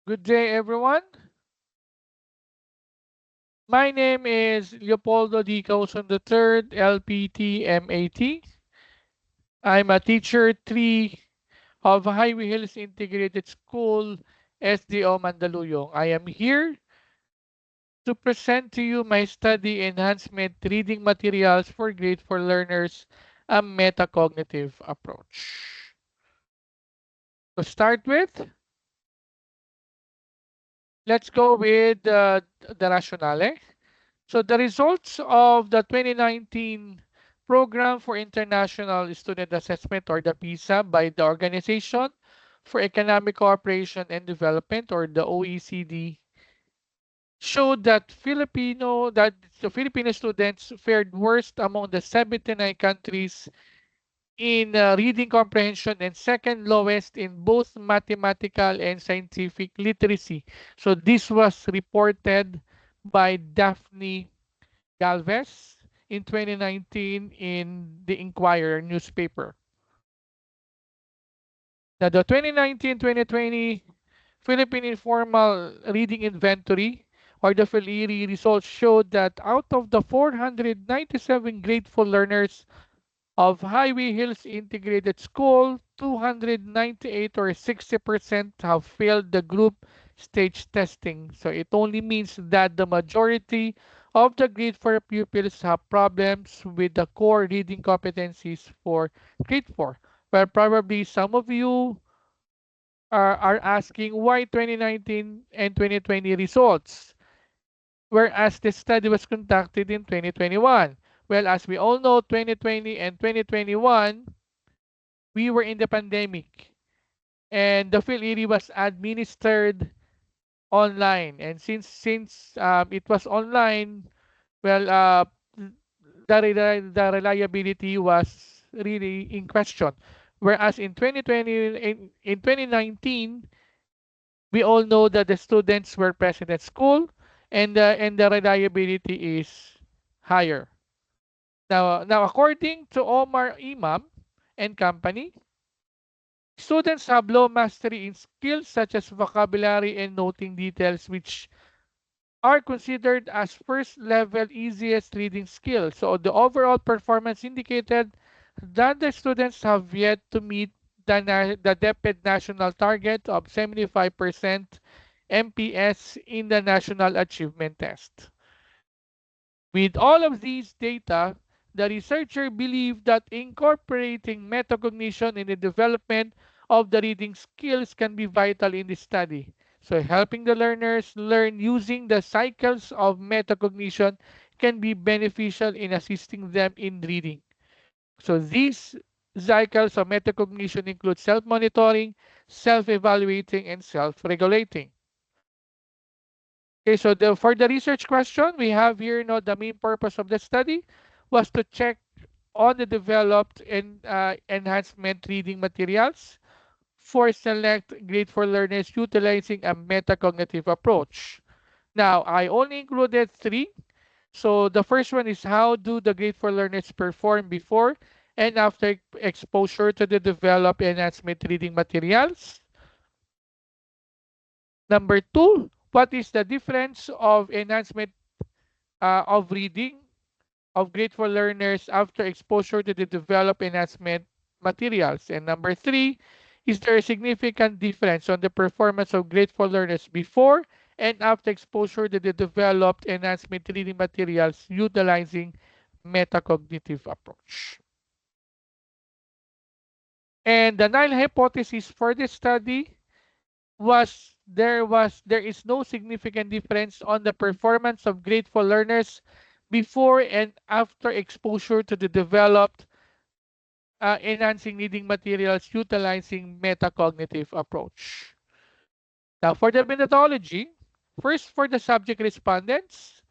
Good day, everyone. My name is Leopoldo D. Causon III, LPT MAT. I'm a teacher 3 of Highway Hills Integrated School, SDO Mandaluyong. I am here to present to you my study enhancement reading materials for grade 4 learners, a metacognitive approach. To start with, let's go with the rationale. So the results of the 2019 Program for International Student Assessment, or the PISA, by the Organization for Economic Cooperation and Development, or the OECD, showed that the Filipino students fared worst among the 79 countries in reading comprehension, and second lowest in both mathematical and scientific literacy. So this was reported by Daphne Galvez in 2019 in the Inquirer newspaper. Now, the 2019-2020 Philippine Informal Reading Inventory, or the FELIRI, results showed that out of the 497 grateful learners of Highway Hills Integrated School, 298, or 60%, have failed the group stage testing. So it only means that the majority of the grade 4 pupils have problems with the core reading competencies for grade 4. Well, probably some of you are asking why 2019 and 2020 results, whereas the study was conducted in 2021. Well, as we all know, 2020 and 2021, we were in the pandemic, and the PhilED was administered online. And since it was online, well, the reliability was really in question. Whereas in 2020, in 2019, we all know that the students were present at school, and the reliability is higher. Now, according to Omar Imam and company, students have low mastery in skills such as vocabulary and noting details, which are considered as first level easiest reading skills. So the overall performance indicated that the students have yet to meet the DepEd national target of 75% MPS in the National Achievement Test. With all of these data, the researcher believed that incorporating metacognition in the development of the reading skills can be vital in this study. So helping the learners learn using the cycles of metacognition can be beneficial in assisting them in reading. So these cycles of metacognition include self-monitoring, self-evaluating, and self-regulating. Okay, so for the research question, we have here, the main purpose of the study was to check on the developed and enhancement reading materials for select grade 4 learners utilizing a metacognitive approach. Now, I only included 3. So the first one is, how do the grade 4 learners perform before and after exposure to the developed enhancement reading materials? Number 2, what is the difference of enhancement of reading of grade 4 learners after exposure to the developed enhancement materials? And number 3, is there a significant difference on the performance of grade 4 learners before and after exposure to the developed enhancement reading materials utilizing metacognitive approach? And the null hypothesis for this study there is no significant difference on the performance of grade 4 learners before and after exposure to the developed enhancing reading materials utilizing metacognitive approach. Now, for the methodology, first for the subject respondents.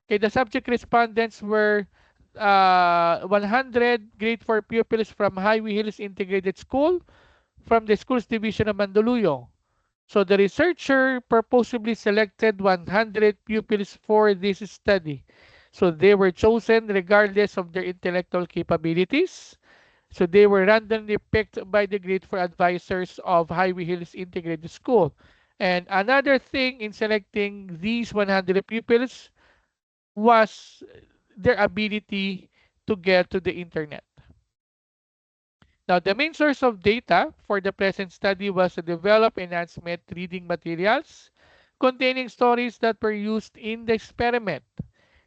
Okay, the subject respondents were 100 grade 4 pupils from Highway Hills Integrated School from the Schools Division of Mandaluyong. So the researcher purposely selected 100 pupils for this study. So they were chosen regardless of their intellectual capabilities. So they were randomly picked by the grade 4 advisors of Highway Hills Integrated School. And another thing in selecting these 100 pupils was their ability to get to the internet. Now, the main source of data for the present study was to develop enhancement reading materials containing stories that were used in the experiment.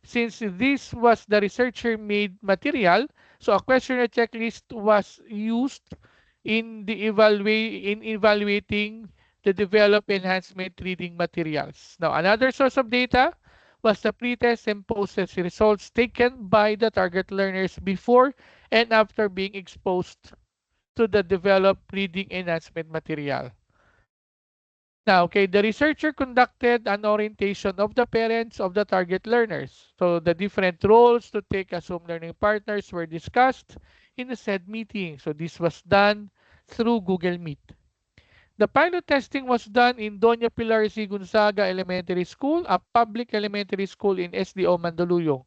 Since this was the researcher-made material, so a questionnaire checklist was used in evaluating the developed enhancement reading materials. Now, another source of data was the pretest and post-test results taken by the target learners before and after being exposed to the developed reading enhancement material. Now, okay, the researcher conducted an orientation of the parents of the target learners. So the different roles to take as home learning partners were discussed in the said meeting. So this was done through Google Meet. The pilot testing was done in Doña Pilar C. Gonzaga Elementary School, a public elementary school in SDO Mandaluyong.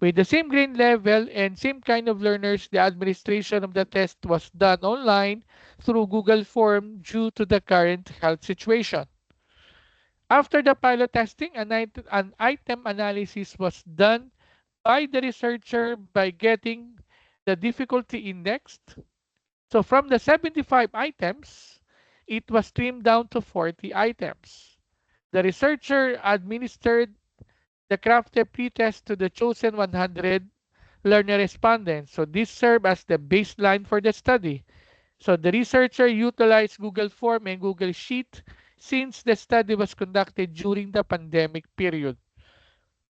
With the same grade level and same kind of learners, the administration of the test was done online through Google Form due to the current health situation. After the pilot testing, an item analysis was done by the researcher by getting the difficulty indexed. So from the 75 items, it was trimmed down to 40 items. The researcher administered the crafted pretest to the chosen 100 learner respondents. So this served as the baseline for the study. So the researcher utilized Google Form and Google Sheet since the study was conducted during the pandemic period.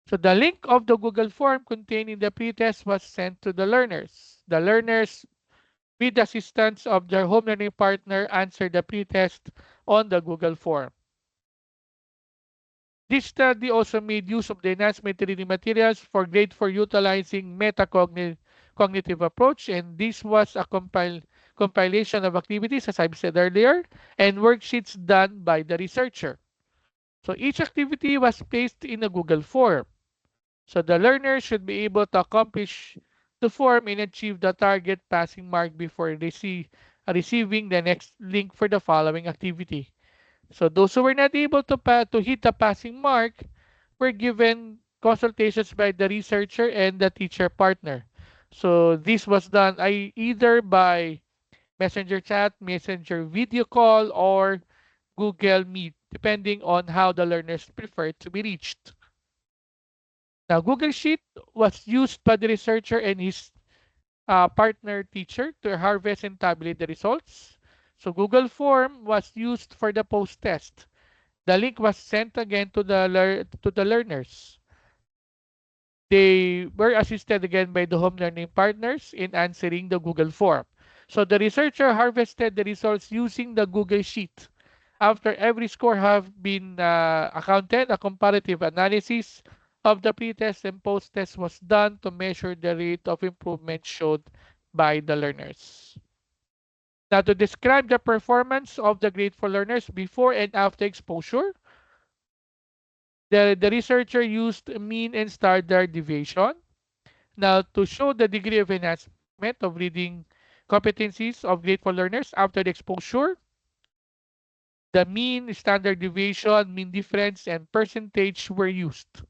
So the link of the Google Form containing the pretest was sent to the learners. The learners, with the assistance of their home learning partner, answered the pretest on the Google Form. This study also made use of the enhancement reading materials for grade for utilizing metacognitive approach, and this was a compilation of activities, as I've said earlier, and worksheets done by the researcher. So each activity was placed in a Google form. So the learner should be able to accomplish the form and achieve the target passing mark before receiving the next link for the following activity. So those who were not able to hit the passing mark were given consultations by the researcher and the teacher partner. So this was done either by messenger chat, messenger video call, or Google Meet, depending on how the learners prefer to be reached. Now, Google Sheet was used by the researcher and his partner teacher to harvest and tabulate the results. So Google Form was used for the post-test. The link was sent again to the learners. They were assisted again by the home learning partners in answering the Google form. So the researcher harvested the results using the Google Sheet. After every score have been accounted, a comparative analysis of the pre-test and post-test was done to measure the rate of improvement showed by the learners. Now, to describe the performance of the grateful learners before and after exposure, the researcher used mean and standard deviation. Now, to show the degree of enhancement of reading competencies of grateful learners after the exposure, the mean, standard deviation, mean difference, and percentage were used.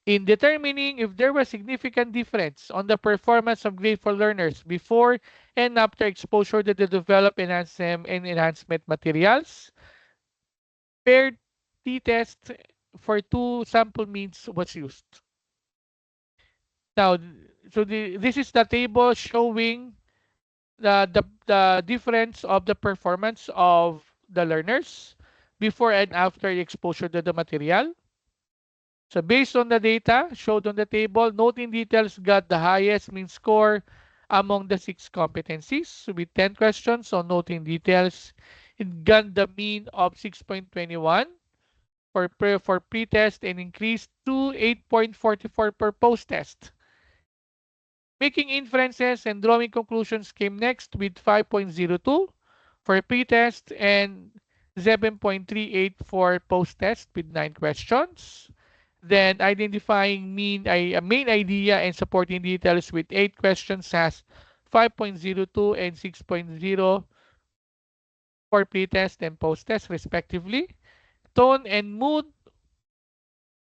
In determining if there was significant difference on the performance of grateful learners before and after exposure to the developed enhancement materials, paired t-test for two sample means was used. Now, so this is the table showing the difference of the performance of the learners before and after the exposure to the material. So based on the data showed on the table, noting details got the highest mean score among the 6 competencies. So with 10 questions on noting details, it got the mean of 6.21 for pre-test and increased to 8.44 per post-test. Making inferences and drawing conclusions came next with 5.02 for pre-test and 7.38 for post-test with 9 questions. Then identifying main idea and supporting details with 8 questions has 5.02 and 6.0 for pre-test and post-test respectively. Tone and mood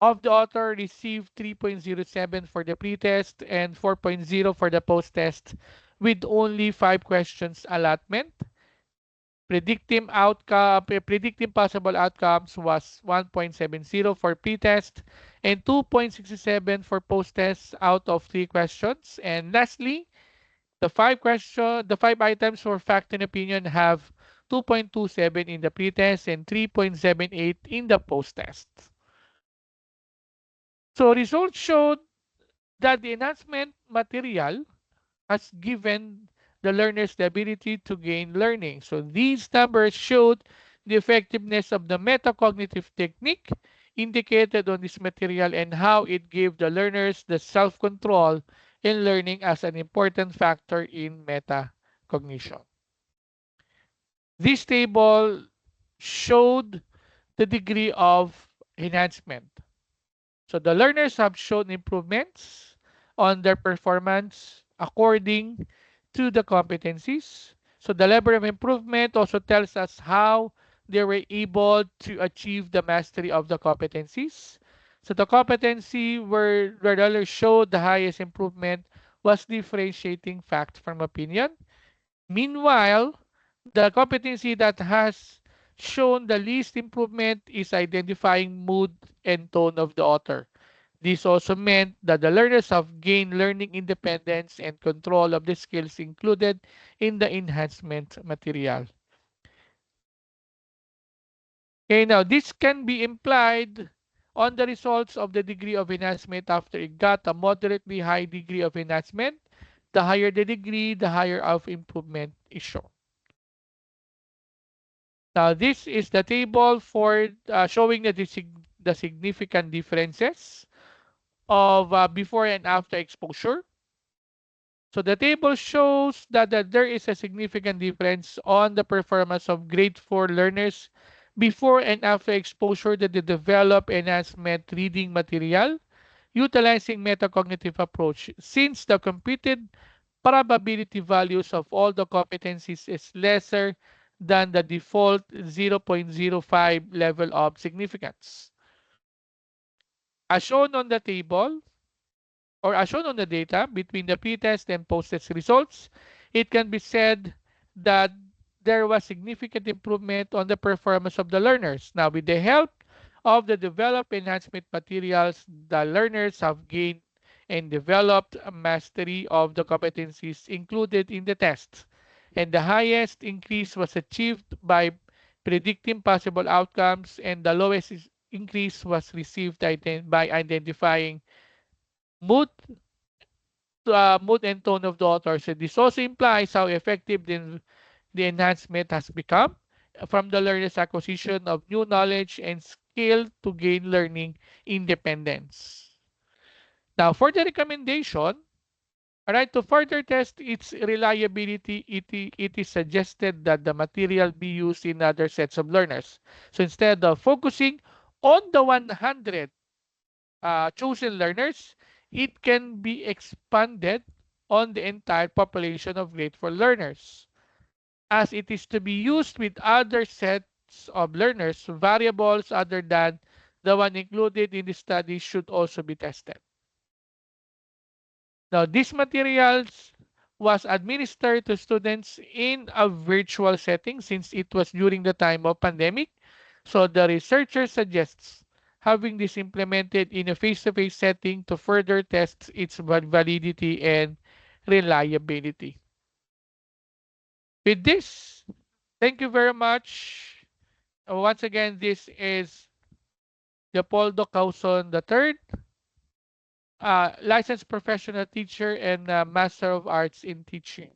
of the author received 3.07 for the pretest and 4.0 for the post-test with only 5 questions allotment. Predicting possible outcomes was 1.70 for pretest and 2.67 for post-test out of 3 questions. And lastly, the 5 items for fact and opinion have 2.27 in the pretest and 3.78 in the post-test. So results showed that the enhancement material has given the learners the ability to gain learning. So these numbers showed the effectiveness of the metacognitive technique indicated on this material and how it gave the learners the self-control in learning as an important factor in metacognition. This table showed the degree of enhancement. So the learners have shown improvements on their performance according to the competencies. So the level of improvement also tells us how they were able to achieve the mastery of the competencies. So the competency where the learners showed the highest improvement was differentiating fact from opinion. Meanwhile, the competency that has shown the least improvement is identifying mood and tone of the author. This also meant that the learners have gained learning independence and control of the skills included in the enhancement material. Okay, now this can be implied on the results of the degree of enhancement after it got a moderately high degree of enhancement. The higher the degree, the higher of improvement is shown. Now, this is the table for showing the significant differences of before and after exposure. So the table shows that there is a significant difference on the performance of grade 4 learners before and after exposure to the developed enhancement reading material utilizing metacognitive approach. Since the computed probability values of all the competencies is lesser than the default 0.05 level of significance. As shown on the table, or as shown on the data between the pretest and post-test results, it can be said that there was significant improvement on the performance of the learners. Now, with the help of the developed enhancement materials, the learners have gained and developed a mastery of the competencies included in the test. And the highest increase was achieved by predicting possible outcomes, and the lowest increase was received by identifying mood mood and tone of the author. So this also implies how effective the enhancement has become from the learner's acquisition of new knowledge and skill to gain learning independence. Now, for the recommendation, all right, to further test its reliability, it is suggested that the material be used in other sets of learners. So instead of focusing on the 100 chosen learners, it can be expanded on the entire population of grateful learners. As it is to be used with other sets of learners, variables other than the one included in the study should also be tested. Now, these materials was administered to students in a virtual setting since it was during the time of pandemic. So the researcher suggests having this implemented in a face-to-face setting to further test its validity and reliability. With this, thank you very much. Once again, this is Leopoldo Causon III, licensed professional teacher and Master of Arts in Teaching.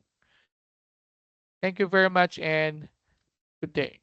Thank you very much and good day.